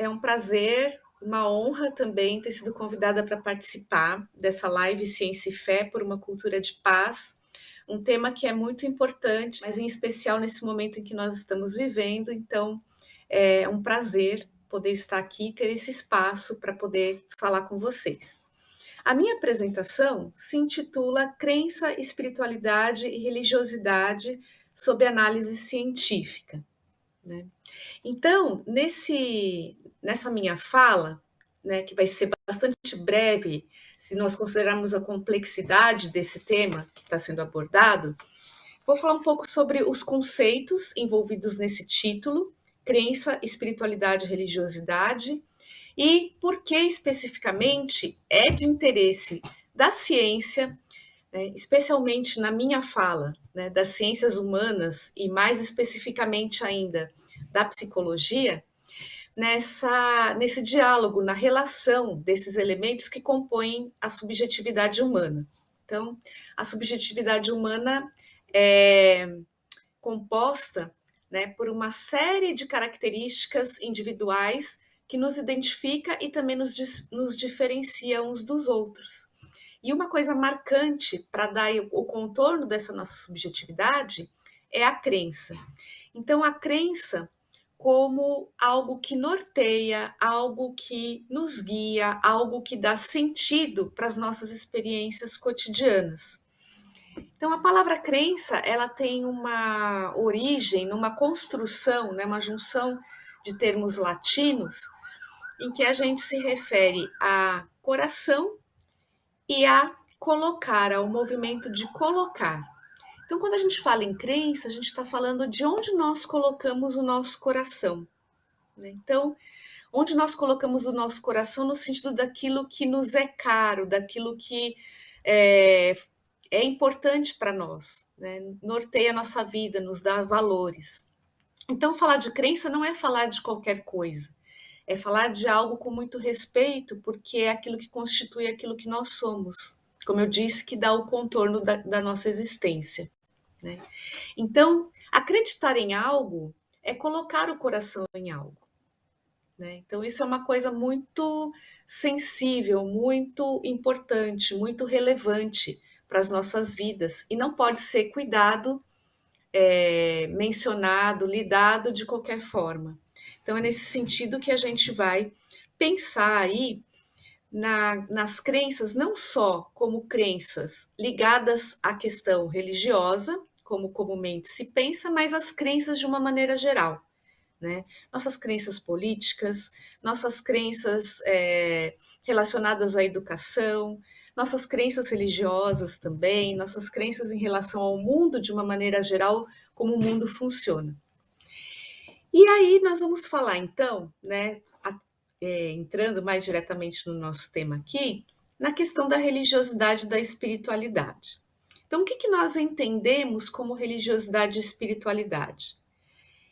é um prazer, uma honra também ter sido convidada para participar dessa live Ciência e Fé por uma Cultura de Paz, um tema que é muito importante, mas em especial nesse momento em que nós estamos vivendo. Então, é um prazer poder estar aqui e ter esse espaço para poder falar com vocês. A minha apresentação se intitula Crença, Espiritualidade e Religiosidade sob análise científica, né? Então, nessa minha fala, né, que vai ser bastante breve, se nós considerarmos a complexidade desse tema que está sendo abordado, vou falar um pouco sobre os conceitos envolvidos nesse título, crença, espiritualidade e religiosidade, e por que especificamente é de interesse da ciência, né, especialmente na minha fala, né, das ciências humanas e mais especificamente ainda da psicologia, nesse diálogo, na relação desses elementos que compõem a subjetividade humana. Então, a subjetividade humana é composta, né, por uma série de características individuais que nos identifica e também nos diferencia uns dos outros. E uma coisa marcante para dar o contorno dessa nossa subjetividade é a crença. Então, a crença como algo que norteia, algo que nos guia, algo que dá sentido para as nossas experiências cotidianas. Então, a palavra crença, ela tem uma origem numa construção, né, uma junção de termos latinos, em que a gente se refere a coração e a colocar, ao movimento de colocar. Então, quando a gente fala em crença, a gente está falando de onde nós colocamos o nosso coração, né? Então, onde nós colocamos o nosso coração no sentido daquilo que nos é caro, daquilo que é importante para nós, né? Norteia a nossa vida, nos dá valores. Então, falar de crença não é falar de qualquer coisa, é falar de algo com muito respeito, porque é aquilo que constitui aquilo que nós somos, como eu disse, que dá o contorno da nossa existência, né? Então, acreditar em algo é colocar o coração em algo, né? Então, isso é uma coisa muito sensível, muito importante, muito relevante para as nossas vidas e não pode ser cuidado, mencionado, lidado de qualquer forma. Então, é nesse sentido que a gente vai pensar aí nas crenças, não só como crenças ligadas à questão religiosa, como comumente se pensa, mas as crenças de uma maneira geral, né? Nossas crenças políticas, nossas crenças relacionadas à educação, nossas crenças religiosas também, nossas crenças em relação ao mundo de uma maneira geral, como o mundo funciona. E aí nós vamos falar então, né, entrando mais diretamente no nosso tema aqui, na questão da religiosidade e da espiritualidade. Então, o que nós entendemos como religiosidade e espiritualidade?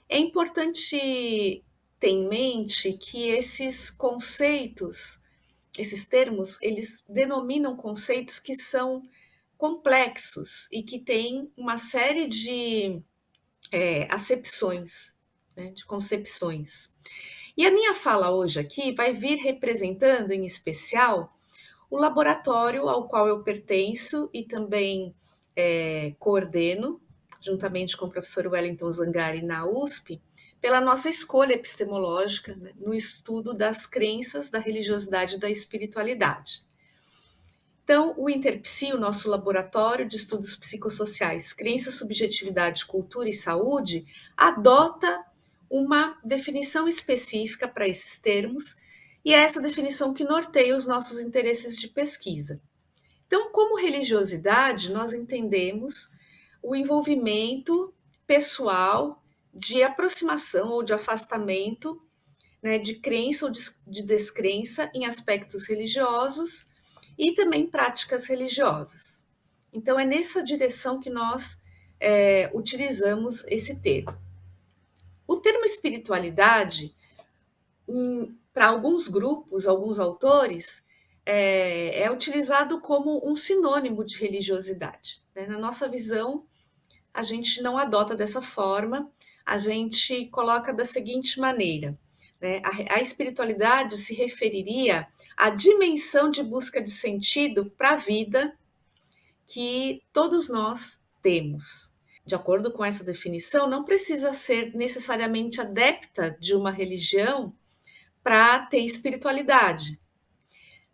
É importante ter em mente que esses conceitos, esses termos, eles denominam conceitos que são complexos e que têm uma série de acepções, né, de concepções. E a minha fala hoje aqui vai vir representando, em especial, o laboratório ao qual eu pertenço e também coordeno, juntamente com o professor Wellington Zangari na USP, pela nossa escolha epistemológica, né, no estudo das crenças, da religiosidade e da espiritualidade. Então, o Interpsi, o nosso laboratório de estudos psicossociais, crença, subjetividade, cultura e saúde, adota uma definição específica para esses termos, e é essa definição que norteia os nossos interesses de pesquisa. Então, como religiosidade, nós entendemos o envolvimento pessoal de aproximação ou de afastamento, né, de crença ou de descrença em aspectos religiosos e também práticas religiosas. Então, é nessa direção que nós utilizamos esse termo. O termo espiritualidade, para alguns grupos, alguns autores, é utilizado como um sinônimo de religiosidade, né? Na nossa visão, a gente não adota dessa forma, a gente coloca da seguinte maneira: né? A espiritualidade se referiria à dimensão de busca de sentido para a vida que todos nós temos. De acordo com essa definição, não precisa ser necessariamente adepta de uma religião para ter espiritualidade,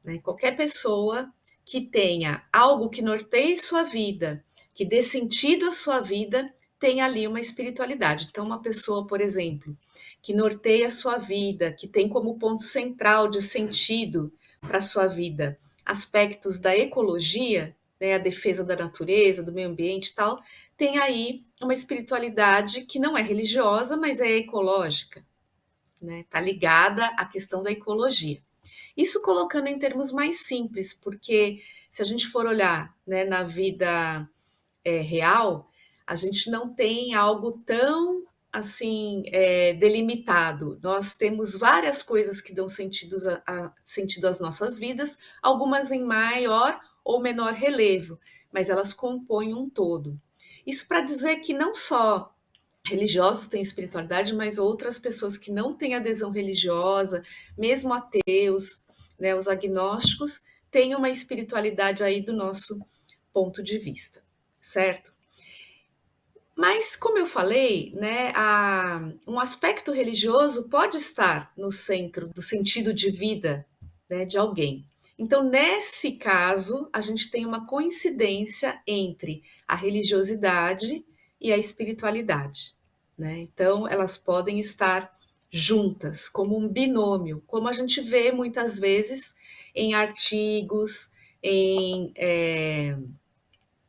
né? Qualquer pessoa que tenha algo que norteie sua vida, que dê sentido à sua vida, tem ali uma espiritualidade. Então, uma pessoa, por exemplo, que norteia a sua vida, que tem como ponto central de sentido para a sua vida aspectos da ecologia, né, a defesa da natureza, do meio ambiente e tal, tem aí uma espiritualidade que não é religiosa, mas é ecológica, né? Está ligada à questão da ecologia. Isso colocando em termos mais simples, porque se a gente for olhar, né, na vida real, a gente não tem algo tão assim delimitado. Nós temos várias coisas que dão sentido às nossas vidas, algumas em maior ou menor relevo, mas elas compõem um todo. Isso para dizer que não só religiosos têm espiritualidade, mas outras pessoas que não têm adesão religiosa, mesmo ateus, né, os agnósticos, têm uma espiritualidade aí do nosso ponto de vista, certo? Mas, como eu falei, né, um aspecto religioso pode estar no centro do sentido de vida, né, de alguém. Então, nesse caso, a gente tem uma coincidência entre a religiosidade e a espiritualidade, né? Então, elas podem estar juntas, como um binômio, como a gente vê muitas vezes em artigos, em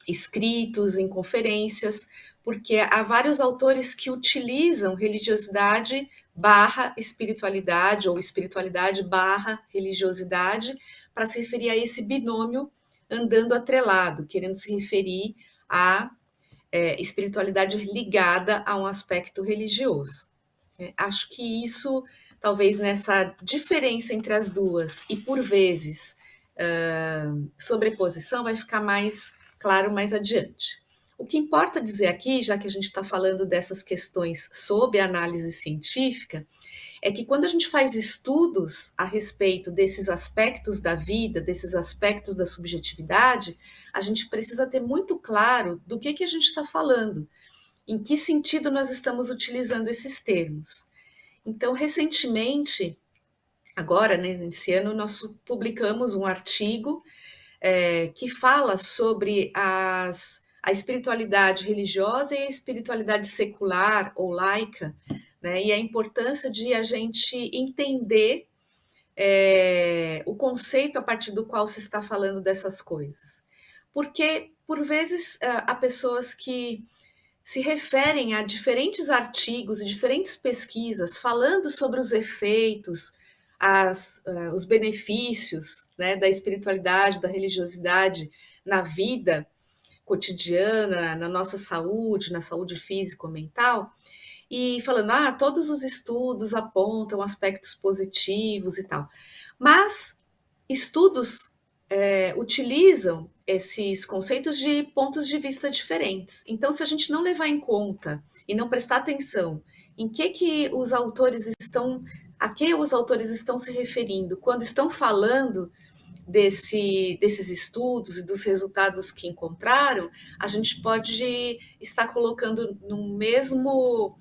escritos, em conferências, porque há vários autores que utilizam religiosidade barra espiritualidade ou espiritualidade barra religiosidade para se referir a esse binômio andando atrelado, querendo se referir à espiritualidade ligada a um aspecto religioso. Acho que isso, talvez nessa diferença entre as duas e por vezes sobreposição, vai ficar mais claro mais adiante. O que importa dizer aqui, já que a gente está falando dessas questões sob análise científica, é que quando a gente faz estudos a respeito desses aspectos da vida, desses aspectos da subjetividade, a gente precisa ter muito claro do que a gente está falando, em que sentido nós estamos utilizando esses termos. Então, recentemente, agora, né, nesse ano, nós publicamos um artigo que fala sobre a espiritualidade religiosa e a espiritualidade secular ou laica, né, e a importância de a gente entender o conceito a partir do qual se está falando dessas coisas. Porque, por vezes, há pessoas que se referem a diferentes artigos e diferentes pesquisas falando sobre os efeitos, os benefícios, né, da espiritualidade, da religiosidade na vida cotidiana, na nossa saúde, na saúde físico-mental, e falando, todos os estudos apontam aspectos positivos e tal. Mas estudos utilizam esses conceitos de pontos de vista diferentes. Então, se a gente não levar em conta e não prestar atenção em que os autores estão, a que os autores estão se referindo quando estão falando desses estudos e dos resultados que encontraram, a gente pode estar colocando no mesmo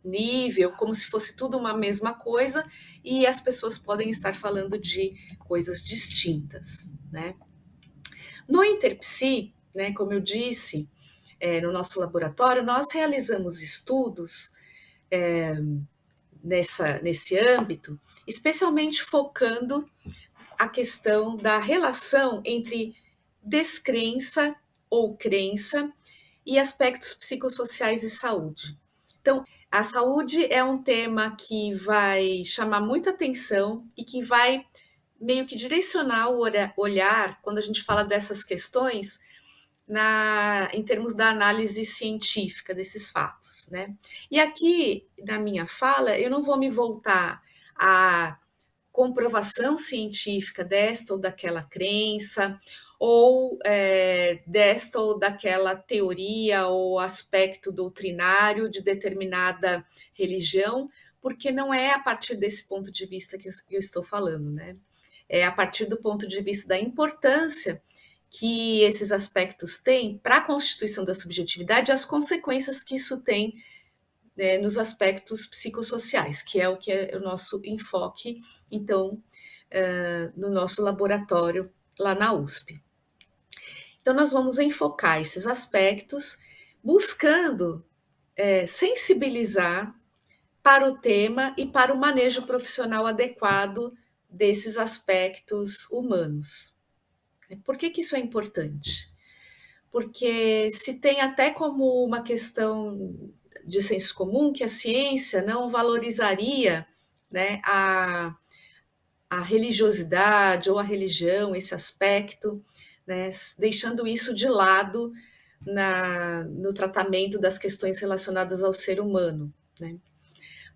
nível, como se fosse tudo uma mesma coisa, e as pessoas podem estar falando de coisas distintas, né? No Interpsi, né, como eu disse, no nosso laboratório, nós realizamos estudos nesse âmbito, especialmente focando a questão da relação entre descrença ou crença e aspectos psicossociais e saúde. Então, a saúde é um tema que vai chamar muita atenção e que vai meio que direcionar o olhar quando a gente fala dessas questões em termos da análise científica desses fatos, né? E aqui, na minha fala, eu não vou me voltar a comprovação científica desta ou daquela crença, ou desta ou daquela teoria ou aspecto doutrinário de determinada religião, porque não é a partir desse ponto de vista que eu estou falando, né? É a partir do ponto de vista da importância que esses aspectos têm para a constituição da subjetividade e as consequências que isso tem, né, nos aspectos psicossociais, que é o nosso enfoque, então, no nosso laboratório lá na USP. Então, nós vamos enfocar esses aspectos buscando sensibilizar para o tema e para o manejo profissional adequado desses aspectos humanos. Por que isso é importante? Porque se tem até como uma questão de senso comum que a ciência não valorizaria, né, a religiosidade ou a religião, esse aspecto, né, deixando isso de lado no tratamento das questões relacionadas ao ser humano, né?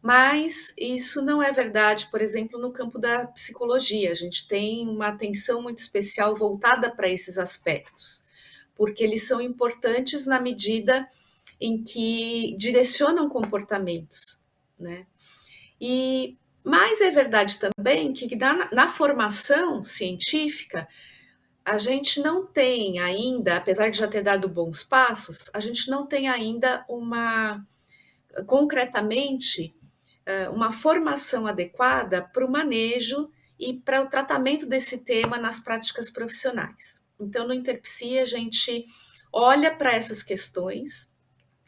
Mas isso não é verdade, por exemplo, no campo da psicologia. A gente tem uma atenção muito especial voltada para esses aspectos, porque eles são importantes na medida em que direcionam comportamentos, né? Mas é verdade também que na formação científica a gente não tem ainda, apesar de já ter dado bons passos, a gente não tem ainda concretamente uma formação adequada para o manejo e para o tratamento desse tema nas práticas profissionais. Então, no Interpsi, a gente olha para essas questões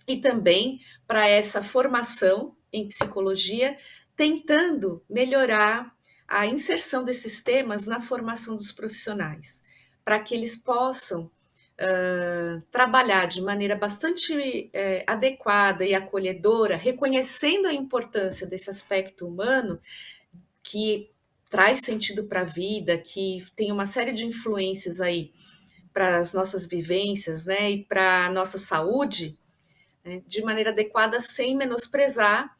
e também para essa formação em psicologia, tentando melhorar a inserção desses temas na formação dos profissionais, para que eles possam trabalhar de maneira bastante adequada e acolhedora, reconhecendo a importância desse aspecto humano que traz sentido para a vida, que tem uma série de influências aí para as nossas vivências, né, e para a nossa saúde, né, de maneira adequada, sem menosprezar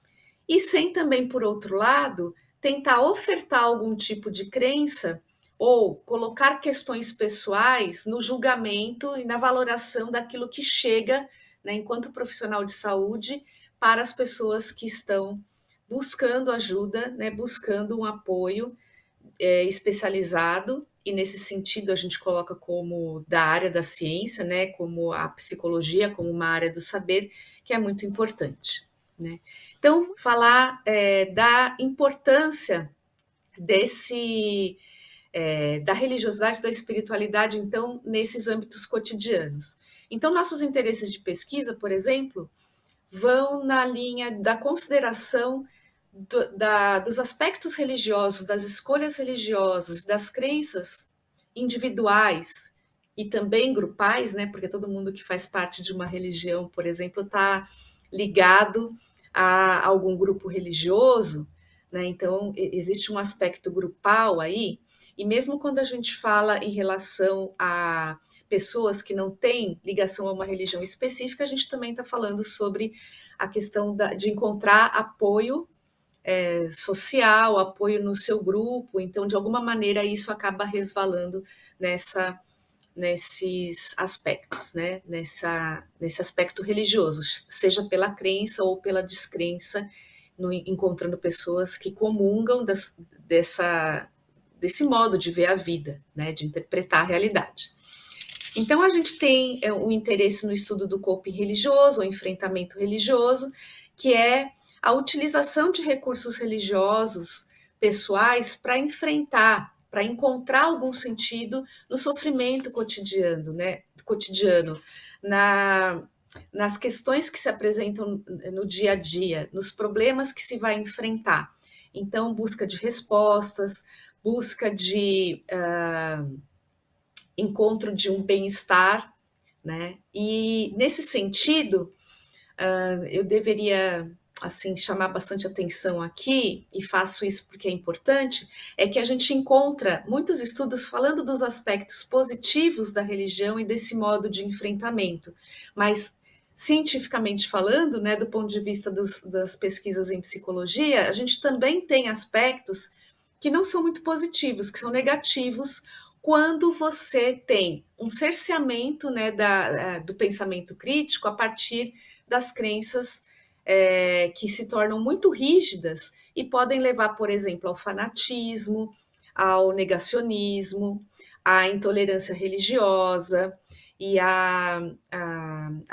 e sem também, por outro lado, tentar ofertar algum tipo de crença ou colocar questões pessoais no julgamento e na valoração daquilo que chega, né, enquanto profissional de saúde, para as pessoas que estão buscando ajuda, né, buscando um apoio especializado, e nesse sentido a gente coloca como da área da ciência, né, como a psicologia, como uma área do saber, que é muito importante, né? Então, falar da importância da religiosidade, da espiritualidade, então, nesses âmbitos cotidianos. Então, nossos interesses de pesquisa, por exemplo, vão na linha da consideração dos aspectos religiosos, das escolhas religiosas, das crenças individuais e também grupais, né? Porque todo mundo que faz parte de uma religião, por exemplo, está ligado a algum grupo religioso, né? Então existe um aspecto grupal aí. E mesmo quando a gente fala em relação a pessoas que não têm ligação a uma religião específica, a gente também está falando sobre a questão de encontrar apoio social, apoio no seu grupo. Então, de alguma maneira, isso acaba resvalando nesses aspectos, né? Nesse aspecto religioso, seja pela crença ou pela descrença, encontrando pessoas que comungam desse modo de ver a vida, né? De interpretar a realidade. Então, a gente tem um interesse no estudo do coping religioso, o enfrentamento religioso, que é a utilização de recursos religiosos pessoais para enfrentar, para encontrar algum sentido no sofrimento cotidiano, né? Nas questões que se apresentam no dia a dia, nos problemas que se vai enfrentar. Então, busca de respostas, busca de encontro de um bem-estar, né? E nesse sentido, eu deveria assim chamar bastante atenção aqui, e faço isso porque é importante, é que a gente encontra muitos estudos falando dos aspectos positivos da religião e desse modo de enfrentamento, mas cientificamente falando, né, do ponto de vista das pesquisas em psicologia, a gente também tem aspectos que não são muito positivos, que são negativos, quando você tem um cerceamento, né, do pensamento crítico a partir das crenças que se tornam muito rígidas e podem levar, por exemplo, ao fanatismo, ao negacionismo, à intolerância religiosa e a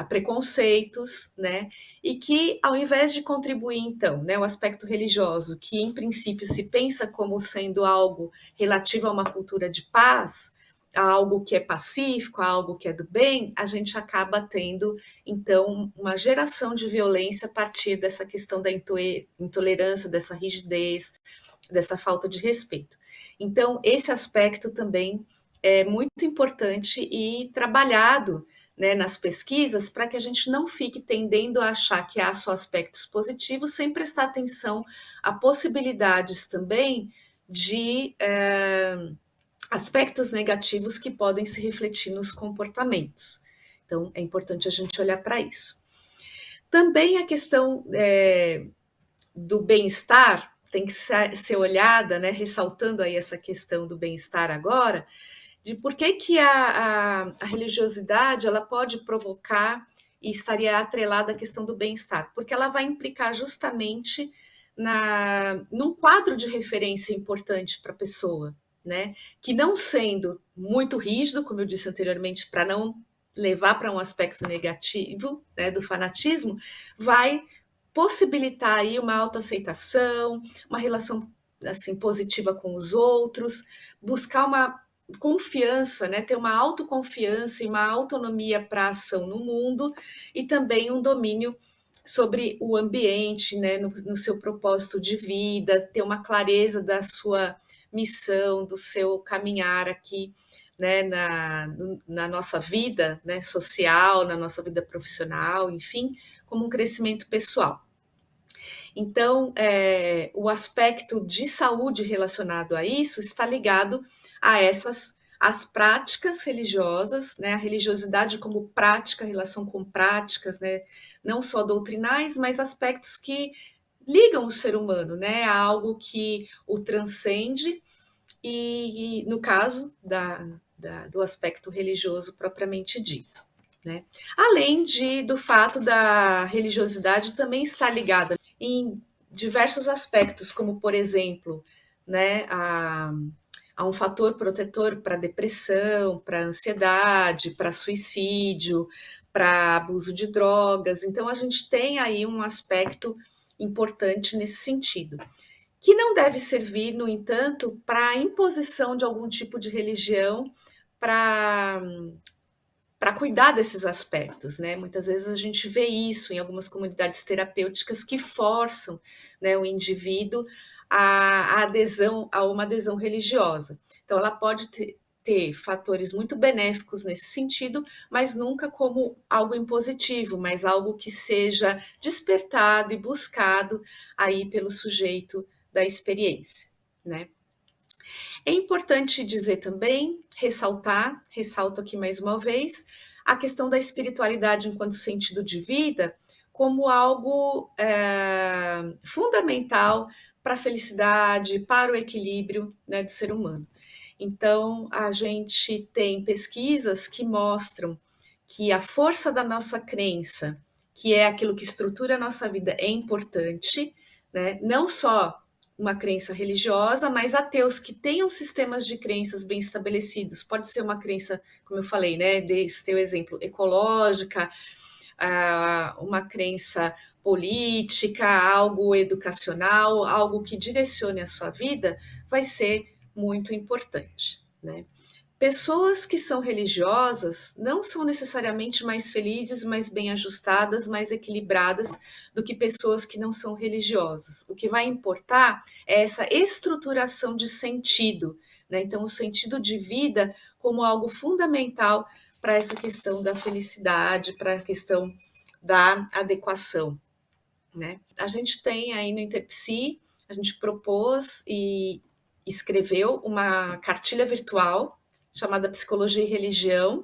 preconceitos, né? E que, ao invés de contribuir, então, né, o aspecto religioso, que em princípio se pensa como sendo algo relativo a uma cultura de paz, a algo que é pacífico, a algo que é do bem, a gente acaba tendo, então, uma geração de violência a partir dessa questão da intolerância, dessa rigidez, dessa falta de respeito. Então, esse aspecto também é muito importante e trabalhado, né, nas pesquisas, para que a gente não fique tendendo a achar que há só aspectos positivos, sem prestar atenção a possibilidades também de aspectos negativos que podem se refletir nos comportamentos. Então, é importante a gente olhar para isso. Também a questão do bem-estar tem que ser olhada, né, ressaltando aí essa questão do bem-estar agora, de por que a religiosidade ela pode provocar e estaria atrelada à questão do bem-estar, porque ela vai implicar justamente num quadro de referência importante para a pessoa, né? Que não sendo muito rígido, como eu disse anteriormente, para não levar para um aspecto negativo, né, do fanatismo, vai possibilitar aí uma autoaceitação, uma relação assim positiva com os outros, buscar uma confiança, né, ter uma autoconfiança e uma autonomia para a ação no mundo e também um domínio sobre o ambiente, né, no seu propósito de vida, ter uma clareza da sua missão, do seu caminhar aqui, né, na nossa vida, né, social, na nossa vida profissional, enfim, como um crescimento pessoal. Então, o aspecto de saúde relacionado a isso está ligado a as práticas religiosas, né, a religiosidade como prática, relação com práticas, né, não só doutrinais, mas aspectos que ligam o ser humano, né, a algo que o transcende e no caso do aspecto religioso propriamente dito. Né? Além do fato da religiosidade também estar ligada em diversos aspectos, como, por exemplo, né, a um fator protetor para depressão, para ansiedade, para suicídio, para abuso de drogas. Então, a gente tem aí um aspecto importante nesse sentido, que não deve servir, no entanto, para a imposição de algum tipo de religião para cuidar desses aspectos, né? Muitas vezes a gente vê isso em algumas comunidades terapêuticas que forçam, né, o indivíduo a adesão a uma adesão religiosa. Então, ela pode ter fatores muito benéficos nesse sentido, mas nunca como algo impositivo, mas algo que seja despertado e buscado aí pelo sujeito da experiência, né? É importante dizer também, ressalto aqui mais uma vez, a questão da espiritualidade enquanto sentido de vida como algo fundamental para a felicidade, para o equilíbrio, né, do ser humano. Então, a gente tem pesquisas que mostram que a força da nossa crença, que é aquilo que estrutura a nossa vida, é importante, né? Não só uma crença religiosa, mas ateus que tenham sistemas de crenças bem estabelecidos. Pode ser uma crença, como eu falei, né? Desse teu exemplo, ecológica, uma crença política, algo educacional, algo que direcione a sua vida, vai ser muito importante, né? Pessoas que são religiosas não são necessariamente mais felizes, mais bem ajustadas, mais equilibradas do que pessoas que não são religiosas. O que vai importar é essa estruturação de sentido, né? Então, o sentido de vida como algo fundamental para essa questão da felicidade, para a questão da adequação, né? A gente tem aí no Interpsi, a gente propôs e escreveu uma cartilha virtual chamada Psicologia e Religião,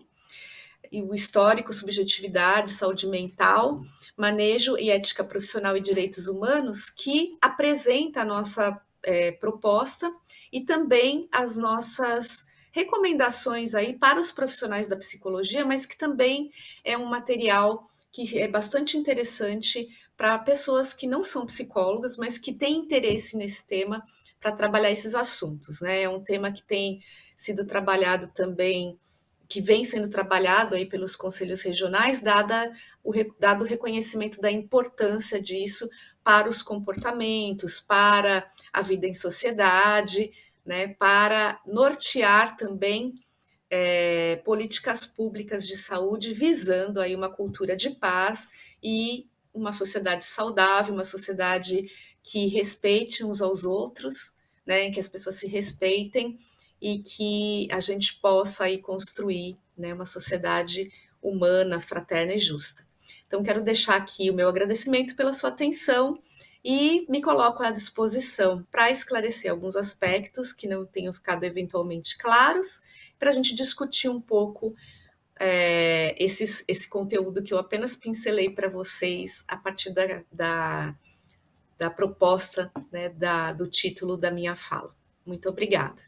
e o histórico, subjetividade, saúde mental, manejo e ética profissional e direitos humanos, que apresenta a nossa proposta e também as nossas recomendações aí para os profissionais da psicologia, mas que também é um material que é bastante interessante para pessoas que não são psicólogas, mas que têm interesse nesse tema para trabalhar esses assuntos, né? É um tema que tem sido trabalhado também, que vem sendo trabalhado aí pelos conselhos regionais, dado o reconhecimento da importância disso para os comportamentos, para a vida em sociedade, né, para nortear também políticas públicas de saúde visando aí uma cultura de paz e uma sociedade saudável, uma sociedade que respeite uns aos outros, né, em que as pessoas se respeitem e que a gente possa aí construir, né, uma sociedade humana, fraterna e justa. Então, quero deixar aqui o meu agradecimento pela sua atenção e me coloco à disposição para esclarecer alguns aspectos que não tenham ficado eventualmente claros, para a gente discutir um pouco esse conteúdo que eu apenas pincelei para vocês a partir da proposta, né, do título da minha fala. Muito obrigada.